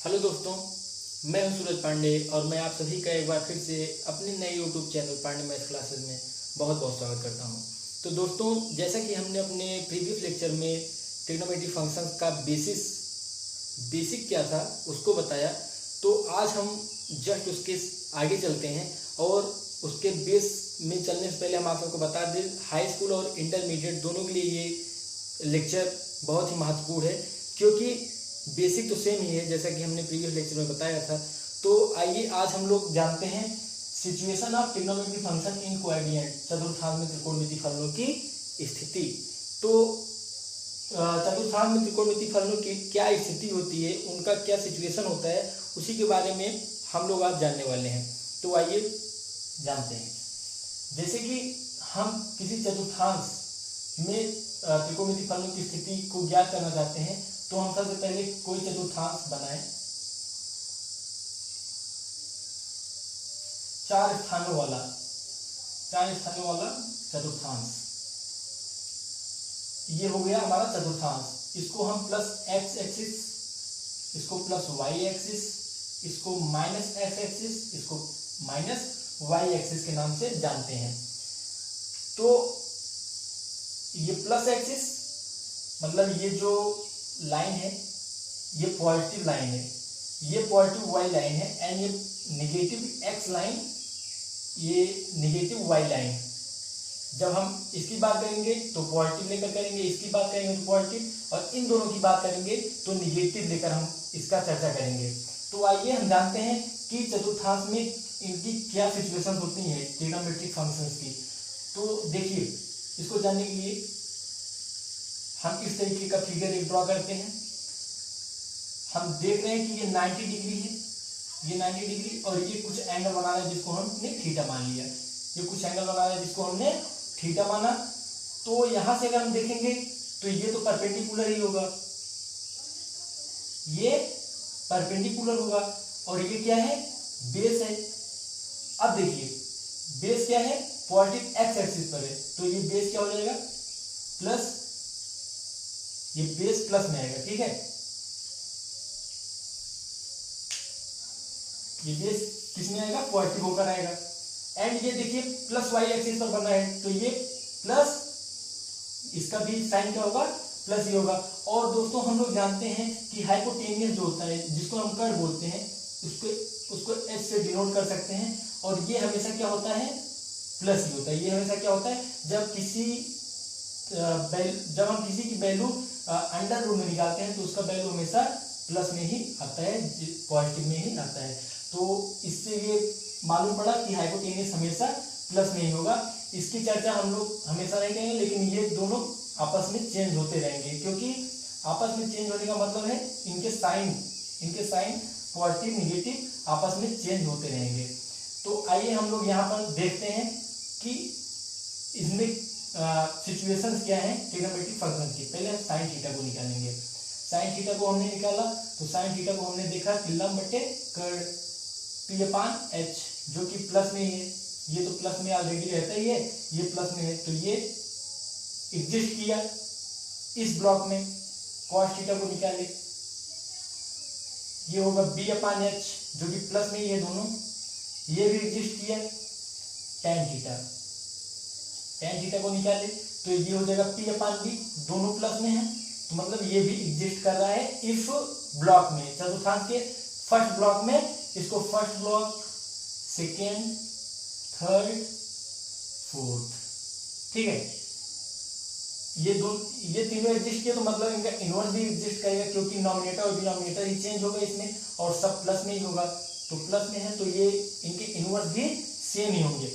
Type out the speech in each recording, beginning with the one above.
Hello दोस्तों, मैं हूं सूरज पांडे और मैं आप सभी का एक बार फिर से अपने नए YouTube channel Pandey maths classes में बहुत बहुत स्वागत करता हूं। तो दोस्तों, जैसा कि हमने अपने प्रीवियस लेक्चर में ट्रिग्नोमेट्री फंक्शंस का बेसिक क्या था उसको बताया, तो आज हम जस्ट उसके आगे चलते हैं और उसके बेस में चलने से पहले हम आप सबको बता दें, हाई स्कूल और इंटरमीडिएट दोनों के लिए ये लेक्चर बहुत ही महत्वपूर्ण है, क्योंकि बेसिक तो सेम ही है जैसा कि हमने प्रीवियस लेक्चर में बताया था। तो आइए आज हम लोग जानते हैं situation of trigonometry function in coefficient, चतुर्थांश में त्रिकोणमितीय फलनों की स्थिति। तो चतुर्थांश में त्रिकोणमितीय फलनों की क्या स्थिति होती है, उनका क्या सिचुएशन होता है, उसी के बारे में हम लोग आज जानने वाले हैं। तो आइए जानते हैं। जैसे कि हम किसी चतुर्थांश में त्रिकोणमितीय फलनों की स्थिति को ज्ञात करना चाहते हैं, तो हम सबसे पहले कोई चतुर्थांश बनाएं, चार स्थानों वाला चतुर्थांश। ये हो गया हमारा चतुर्थांश। इसको हम प्लस एक्स एक्सिस, इसको प्लस वाई एक्सिस, इसको माइनस एक्स एक्सिस, इसको माइनस वाई एक्सिस के नाम से जानते हैं। तो ये प्लस एक्सिस मतलब ये जो लाइन है ये पॉजिटिव लाइन है, ये पॉजिटिव वाई लाइन है, एंड ये नेगेटिव एक्स लाइन, ये नेगेटिव वाई लाइन। जब हम इसकी बात करेंगे तो पॉजिटिव लेकर करेंगे, इसकी बात करेंगे तो पॉजिटिव, और इन दोनों की बात करेंगे तो निगेटिव लेकर हम इसका चर्चा करेंगे। तो आइए हम जानते हैं कि चतुर्थांश में इनकी क्या सिचुएशन होती है ट्रिग्नोमेट्रिक फंक्शंस की। तो देखिए, इसको जानने के लिए हम इस तरीके का फिगर एक ड्रॉ करते हैं। हम देख रहे हैं कि ये 90 डिग्री है, ये 90 डिग्री, और ये कुछ एंगल बना रहा है जिसको हमने थीटा मान लिया। ये कुछ एंगल बना रहा है जिसको हमने थीटा माना। तो यहां से अगर हम देखेंगे तो ये तो परपेंडिकुलर ही होगा, ये परपेंडिकुलर होगा, और ये क्या है, बेस है। अब देखिए, बेस क्या है, पॉजिटिव एक्स एक्सिस पर है, तो ये बेस क्या हो जाएगा, प्लस, ये बेस प्लस में आएगा, ठीक है। ये बेस किस में आएगा, पॉजिटिव होकर आएगा। एंड ये देखिए प्लस वाई एक्सिस पर बना है, तो ये प्लस, इसका भी साइन क्या होगा, प्लस ही होगा। और दोस्तों, हम लोग जानते हैं कि हाइपोटेनियस जो होता है, जिसको हम कर्व बोलते हैं, उसको एच से डिनोट कर सकते हैं, और ये हमेशा क्या होता है, प्लस ही होता है। ये हमेशा क्या होता है, जब हम किसी की वैल्यू अंडर रूट में निकालते हैं तो उसका वैल्यू हमेशा प्लस में ही आता है, पॉजिटिव में ही आता है। तो इससे ये मालूम पड़ा कि हाइपोटेनियस हमेशा प्लस में ही होगा। इसकी चर्चा हम लोग हमेशा नहीं करेंगे, लेकिन ये दोनों आपस में चेंज होते रहेंगे, क्योंकि आपस में चेंज होने का मतलब है इनके साइन पॉजिटिव निगेटिव आपस में चेंज होते रहेंगे। तो आइए हम लोग यहाँ पर देखते हैं कि इसमें सिचुएशंस क्या है ट्रिग्नोमेट्रिक फंक्शन की। पहले हम साइन थीटा को निकालेंगे। साइन थीटा को हमने निकाला, तो साइन थीटा को हमने देखा कि लंब बटे कर्ण पी अपान एच, जो कि प्लस में ही है। ये तो प्लस में ऑलरेडी रहता ही है, ये प्लस में है, तो ये एग्जिस्ट किया इस ब्लॉक में। कॉस थीटा को निकाले, ये होगा बी अपान एच, जो कि प्लस में ही है दोनों, ये भी एग्जिस्ट किया। टैन थीटा को निकाले, तो ये हो जाएगा पी अपान बी, दोनों प्लस में है, तो मतलब ये भी एग्जिस्ट कर रहा है इफ ब्लॉक में, चतुर्थांश के फर्स्ट ब्लॉक में। इसको first block, second, third, fourth, ठीक है। ये तीनों एग्जिस्ट किए, तो मतलब इनका इनवर्स भी एग्जिस्ट करेगा, क्योंकि नॉमिनेटर और डिनोमिनेटर ही चेंज होगा इसमें, और सब प्लस में ही होगा। तो प्लस में है तो ये इनके इनवर्स भी सेम ही होंगे।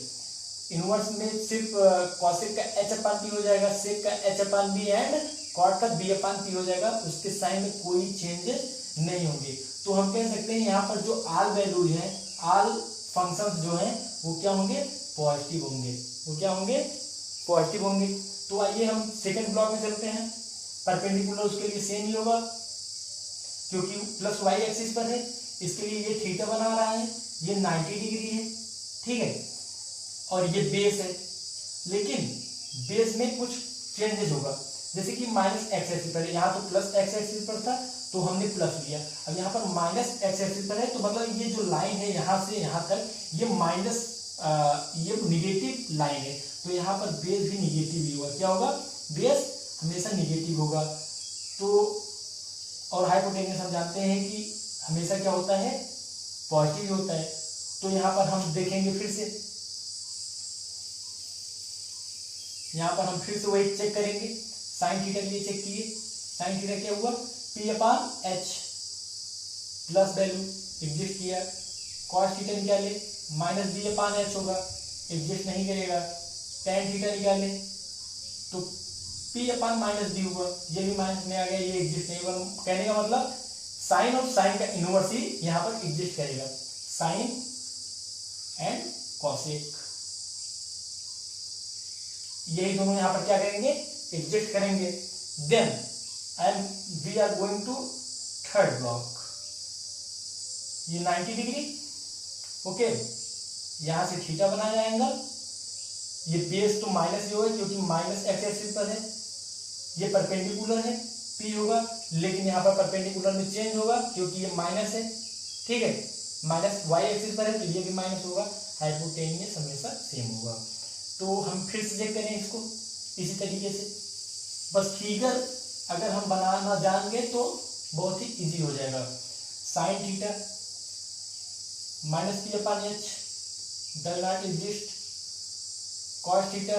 इनवर्स में सिर्फ कॉसेक का एच अपान पी हो जाएगा, सेक का H upon B, and cot का बी अपान पी हो जाएगा। उसके साइन में कोई चेंजेस नहीं होंगे। तो हम कह सकते हैं यहाँ पर जो आल वैल्यूज हैं, आल फंक्शंस जो हैं, वो क्या होंगे, पॉजिटिव होंगे। वो क्या होंगे, पॉजिटिव होंगे। तो आइए हम सेकंड ब्लॉक में चलते हैं। परपेंडिकुलर उसके लिए सेम ही होगा, क्योंकि प्लस वाई एक्सिस पर है। इसके लिए ये थीटा बना रहा है, ये 90 डिग्री है, ठीक है, और ये बेस है। लेकिन बेस में कुछ चेंजेस होगा। जैसे कि माइनस एक्स एक्सिस पर है, यहाँ तो प्लस एक्स एक्सिस पर था तो हमने प्लस लिया, अब यहाँ पर माइनस एक्स एक्सिस पर है तो मतलब ये जो लाइन है यहाँ से यहाँ तक ये माइनस ये निगेटिव लाइन है, तो यहाँ पर बेस भी निगेटिव ही होगा। क्या होगा? बेस हमेशा निगेटिव होगा। तो और हाइपोटेन्यूस हम जानते हैं कि हमेशा क्या होता है? पॉजिटिव होता है। तो यहाँ पर हम देखेंगे फिर से, यहाँ पर हम फिर से वही चेक करेंगे। साइन थीटा के लिए चेक किए, साइन थीटा क्या हुआ? P upon H plus value exist किया। कॉस थीटा निकाले माइनस बी अपॉन एच होगा, एग्जिस्ट नहीं करेगा। टेन थीटा निकाले तो पी अपॉन माइनस बी हुआ, ये भी माइनस में आ गया, ये एग्जिस्ट नहीं होगा। कहने का मतलब साइन और साइन का इनवर्स ही यहाँ पर एग्जिस्ट करेगा, साइन एंड कॉसेक, यही दोनों यहाँ पर क्या करेंगे? एग्जिस्ट करेंगे। Then we are going to third block, ये 90 डिग्री, ओके, यहां से थीटा बनाया एंगल, ये बेस तो माइनस ही होगा क्योंकि माइनस एक्स एक्सिस पर है, ये परपेंडिकुलर है, पी होगा, लेकिन यहाँ पर परपेंडिकुलर में चेंज होगा क्योंकि ये माइनस है, ठीक है, माइनस वाई एक्सिस पर है तो ये भी माइनस होगा, हाइपोटेन्यूस हमेशा सेम होगा। तो हम फिर से चेक करें इसको इसी तरीके से, बस फिगर अगर हम बनाना जान गए तो बहुत ही इजी हो जाएगा। Sine theta minus P upon H does not exist, cos theta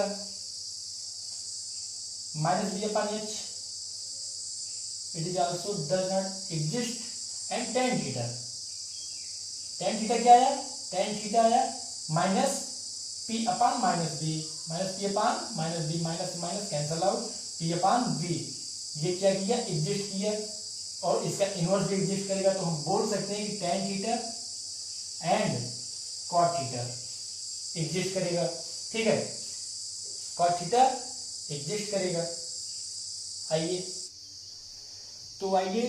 minus B upon H it is also does not exist, and tan theta, tan theta क्या आया? टेन थीटा आया minus P upon minus B, minus P upon minus B, minus minus cancel out, P upon B, ये क्या किया? Exist किया, और इसका inverse भी एग्जिस्ट करेगा, तो हम बोल सकते हैं कि tan theta and cot theta exist करेगा, ठीक है, कॉट थीटा एग्जिस्ट करेगा। आइए तो आइए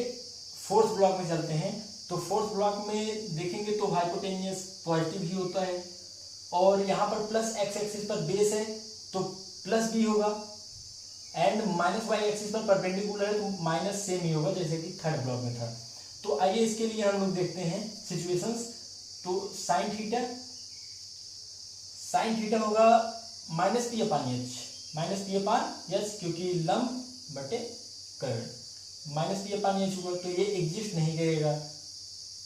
फोर्थ ब्लॉक में चलते हैं। तो फोर्थ ब्लॉक में देखेंगे तो हाइपोटेन्यूस पॉजिटिव ही होता है, और यहाँ पर प्लस एक्स एक्सिस पर बेस है तो प्लस बी होगा, एंड माइनस वाई एक्सिस पर परपेंडिकुलर है तो माइनस सेम ही होगा जैसे कि थर्ड ब्लॉक में था। तो आइए इसके लिए हम लोग देखते हैं सिचुएशंस। तो साइन थीटा, साइन थीटा होगा minus P upon H, minus P upon H क्योंकि लंब बटे कर्ण, माइनस पी अपॉन एच होगा तो ये एग्जिस्ट नहीं करेगा।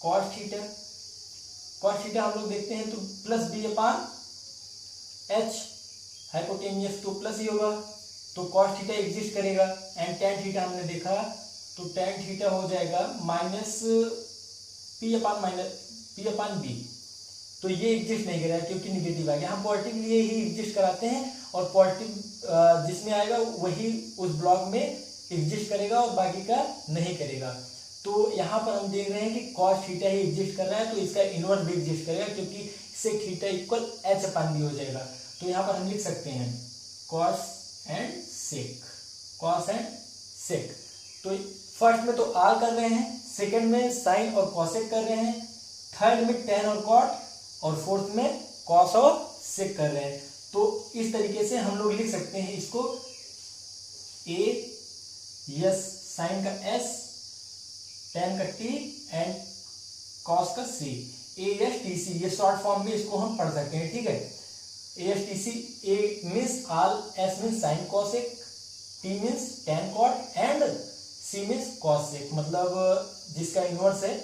कॉस थीटा, कॉस थीटा हम लोग देखते हैं तो plus B upon H, hypotenuse तो प्लस ही होगा तो कॉस थीटा एग्जिस्ट करेगा, एंड टेन थीटा हमने देखा तो टेन थीटा हो जाएगा माइनस पी अपॉन बी, तो ये एग्जिस्ट नहीं करेगा क्योंकि निगेटिव आ गया। हम पॉजिटिव लिए ही एग्जिस्ट कराते हैं, और पॉजिटिव जिसमें आएगा वही उस ब्लॉक में एग्जिस्ट करेगा और बाकी का नहीं करेगा। तो यहाँ पर हम देख रहे हैं कि कॉस थीटा ही एग्जिस्ट कर रहा है तो इसका इनवर्स भी एग्जिस्ट करेगा क्योंकि sec theta equal h upon b हो जाएगा। तो यहाँ पर हम लिख सकते हैं cos and sec, cos and sec. तो फर्स्ट में तो आर कर रहे हैं, सेकंड में साइन और कॉसेक कर रहे हैं, थर्ड में टेन और कॉट, और फोर्थ में कॉस और सेक कर रहे हैं। तो इस तरीके से हम लोग लिख सकते हैं इसको, ए यस साइन का एस, टेन का टी एंड कॉस का सी, ए एस टी सी, ये शॉर्ट फॉर्म में इसको हम पढ़ सकते हैं, ठीक है। A S T C, A means all, S means sine cosec, T means tan cot and C means cosec, मतलब जिसका इनवर्स है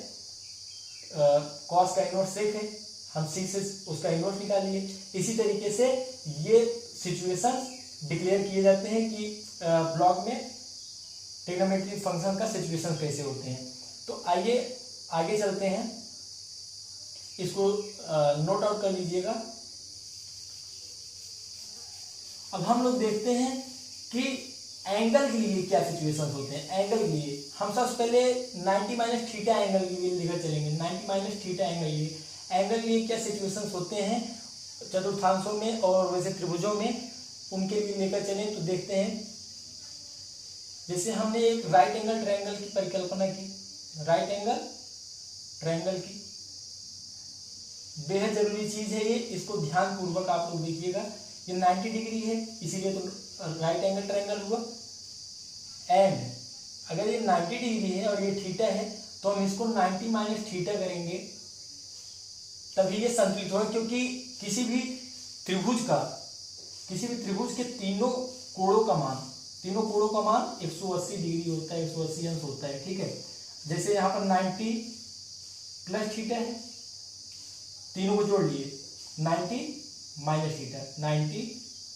कॉस का इनवर्स सेक है, हम सी से उसका इनवर्स निकाल लिए। इसी तरीके से ये सिचुएशन डिक्लेयर किए जाते हैं कि ब्लॉक में ट्रिग्नोमेट्रिक फंक्शन का सिचुएशन कैसे होते हैं। तो आइए आगे चलते हैं, इसको नोट आउट कर लीजिएगा। अब हम लोग देखते हैं कि एंगल के लिए क्या सिचुएशंस होते हैं। एंगल के लिए हम सबसे पहले 90 माइनस थीटा एंगल के लिए लेकर चलेंगे। 90 माइनस थीटा एंगल के लिए, एंगल के लिए क्या सिचुएशंस होते हैं चतुर्थांशों में और वैसे त्रिभुजों में, उनके लिए लेकर चलें तो देखते हैं। जैसे हमने एक राइट एंगल ट्रायंगल की परिकल्पना की, राइट एंगल ट्रायंगल की बेहद जरूरी चीज है ये, इसको ध्यान पूर्वक आप लोग देखिएगा। ये 90 डिग्री है इसीलिए तो राइट एंगल ट्रायंगल हुआ। एंड अगर ये 90 डिग्री है और ये थीटा है तो हम इसको 90 माइनस थीटा करेंगे, तभी ये संतुलित होगा। क्योंकि किसी भी त्रिभुज के तीनों कोणों का मान 180 डिग्री होता है, 180 अंश होता है, ठीक है। जैसे यहाँ पर 90 प्लस थीटा है, तीनों को जोड़ लिए, 90 minus theta, 90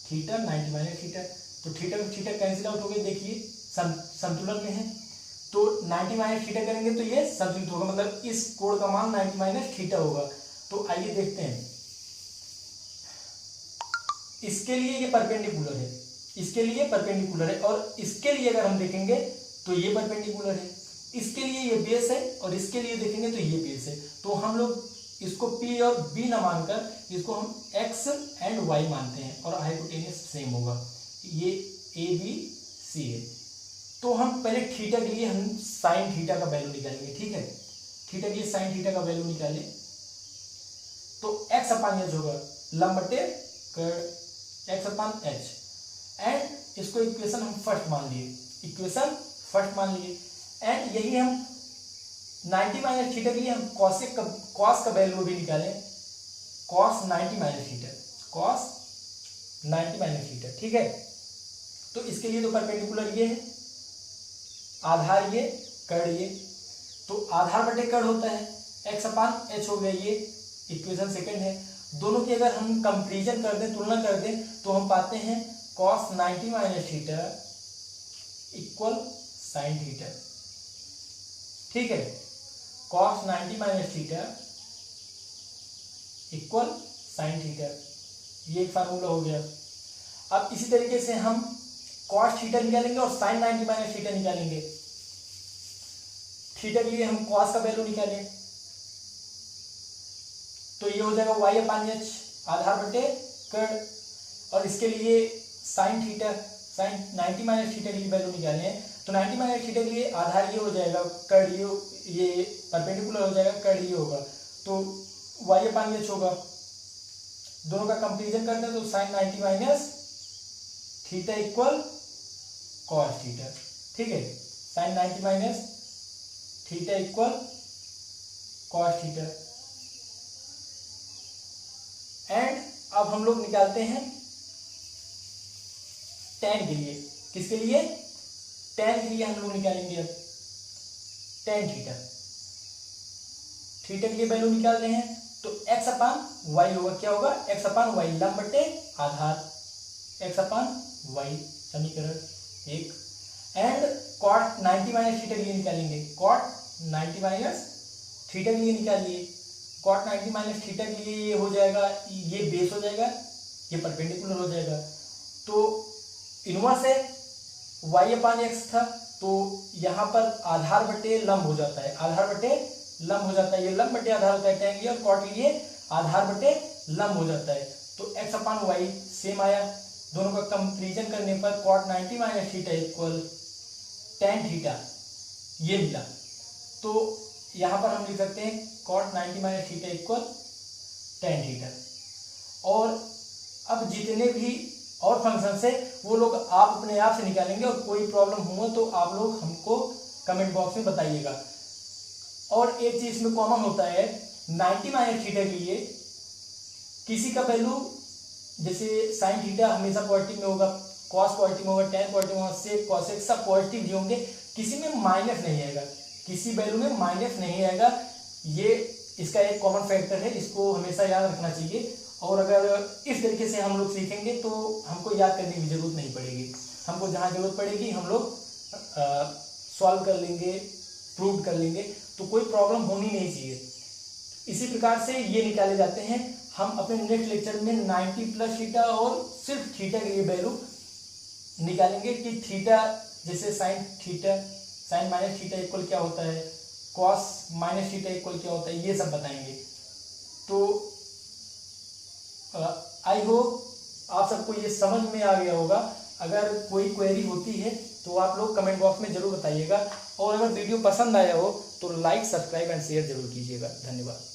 theta, 90 minus theta, तो थीटा को थीटा कैंसिल आउट हो गए। देखिए संतुलन में है तो 90 माइनस थीटा करेंगे तो ये संतुलित होगा, मतलब इस कोण का मान 90 माइनस थीटा होगा। तो आइए देखते हैं, इसके लिए ये परपेंडिकुलर है, इसके लिए परपेंडिकुलर है, और इसके लिए अगर हम देखेंगे तो ये परपेंडिकुलर है, इसके लिए ये बेस है और इसके लिए देखेंगे तो ये बेस है। तो हम लोग इसको P और B ना मानकर इसको हम X एंड Y मानते हैं और हाइपोटेन्यूस सेम होगा, ये ABC है। तो हम पहले थीटा के लिए हम साइन थीटा का वैल्यू निकालेंगे, ठीक है। थीटा के लिए साइन थीटा का वैल्यू निकालें तो x अपान एच होगा, लंब बटे कर्ड x अपान एच, एंड इसको इक्वेशन हम फर्स्ट मान लिए, एंड यही हम 90 माइनस थीटा के लिए हम कॉस का वैल्यू भी निकालें, कॉस 90 माइनस थीटा, ठीक है। तो इसके लिए तो परपेंडिकुलर ये है, आधार ये, कर्ड ये, तो आधार बटे कर्ड होता है, x अपान एच हो गया, ये इक्वेशन सेकंड है। दोनों की अगर हम कंपैरिजन कर दें, तुलना कर दें, तो हम पाते हैं cos 90 minus theta equal sine theta, ठीक है। cos 90 minus theta equal sine theta, ये एक फार्मूला हो गया। अब इसी तरीके से हम cos थीटा निकालेंगे और साइन 90 माइनस थीटा निकालेंगे। थीटा के लिए हम cos का वैल्यू निकालें तो ये हो जाएगा y अपान एच आधार बटे कर्ड, और इसके लिए साइन 90 माइनस थीटा के लिए वैल्यू निकालें तो 90 माइनस थीटा के लिए आधार ये हो जाएगा, कर्ड ये परपेंडिकुलर हो जाएगा, कर्ड ये होगा, तो y अपान एच होगा। दोनों का कंपैरिजन करते हैं तो sine 90 minus theta equal cos theta, ठीक है। Sine 90 minus theta equal cos theta, and अब हम लोग निकालते हैं tan के लिए। किसके लिए? tan के लिए हम लोग निकालेंगे अब tan थीटा। थीटा के लिए वैल्यू निकाल रहे हैं तो x अपान y होगा, क्या होगा? x अपान y, लंब बटे आधार, x अपान y, समीकरण एक। एंड cot 90 माइनस थीटा के लिए निकालेंगे, cot 90 माइनस थीटा के लिए निकालिए। cot 90 माइनस थीटा के लिए ये हो जाएगा, ये बेस हो जाएगा, ये परपेंडिकुलर हो जाएगा, तो इनवर्स है, y अपान एक्स था तो यहाँ पर आधार बटे लंब हो जाता है, आधार बटे लंब हो जाता है, ये लंब बटे आधार होता है tan लिए, और cot लिए आधार बटे लंब हो जाता है, तो x अपान y सेम आया। दोनों का कंपैरिजन करने पर cot 90 minus theta equal tan theta, ये मिला। तो यहाँ पर हम लिख सकते हैं cot 90 minus theta equal tan theta. और अब जितने भी और फंक्शन है वो लोग आप अपने आप से निकालेंगे, और कोई प्रॉब्लम हुआ तो आप लोग हमको कमेंट बॉक्स में बताइएगा। और एक चीज इसमें कॉमन होता है, 90 माइनस थीटा के लिए किसी का वैल्यू, जैसे साइन थीटा हमेशा पॉजिटिव में होगा, कॉस पॉजिटिव होगा, tan पॉजिटिव होगा, सेक कॉसेक सब पॉजिटिव ही होंगे, किसी में माइनस नहीं आएगा, किसी वैल्यू में माइनस नहीं आएगा। ये इसका एक कॉमन फैक्टर है, इसको हमेशा याद रखना चाहिए। और अगर इस तरीके से हम लोग सीखेंगे तो हमको याद करने की जरूरत नहीं पड़ेगी, हमको जहाँ जरूरत पड़ेगी हम लोग सॉल्व कर लेंगे, प्रूव कर लेंगे, तो कोई प्रॉब्लम होनी नहीं चाहिए। इसी प्रकार से ये निकाले जाते हैं। हम अपने नेक्स्ट लेक्चर में 90 प्लस थीटा और सिर्फ थीटा के लिए वैल्यू निकालेंगे कि थीटा, जैसे साइन माइनस थीटा इक्वल क्या होता है, कॉस माइनस थीटा इक्वल क्या होता है, ये सब बताएंगे। तो आई होप आप सबको ये समझ में आ गया होगा। अगर कोई क्वेरी होती है तो आप लोग कमेंट बॉक्स में जरूर बताइएगा, और अगर वीडियो पसंद आया हो तो लाइक, सब्सक्राइब एंड शेयर जरूर कीजिएगा। धन्यवाद।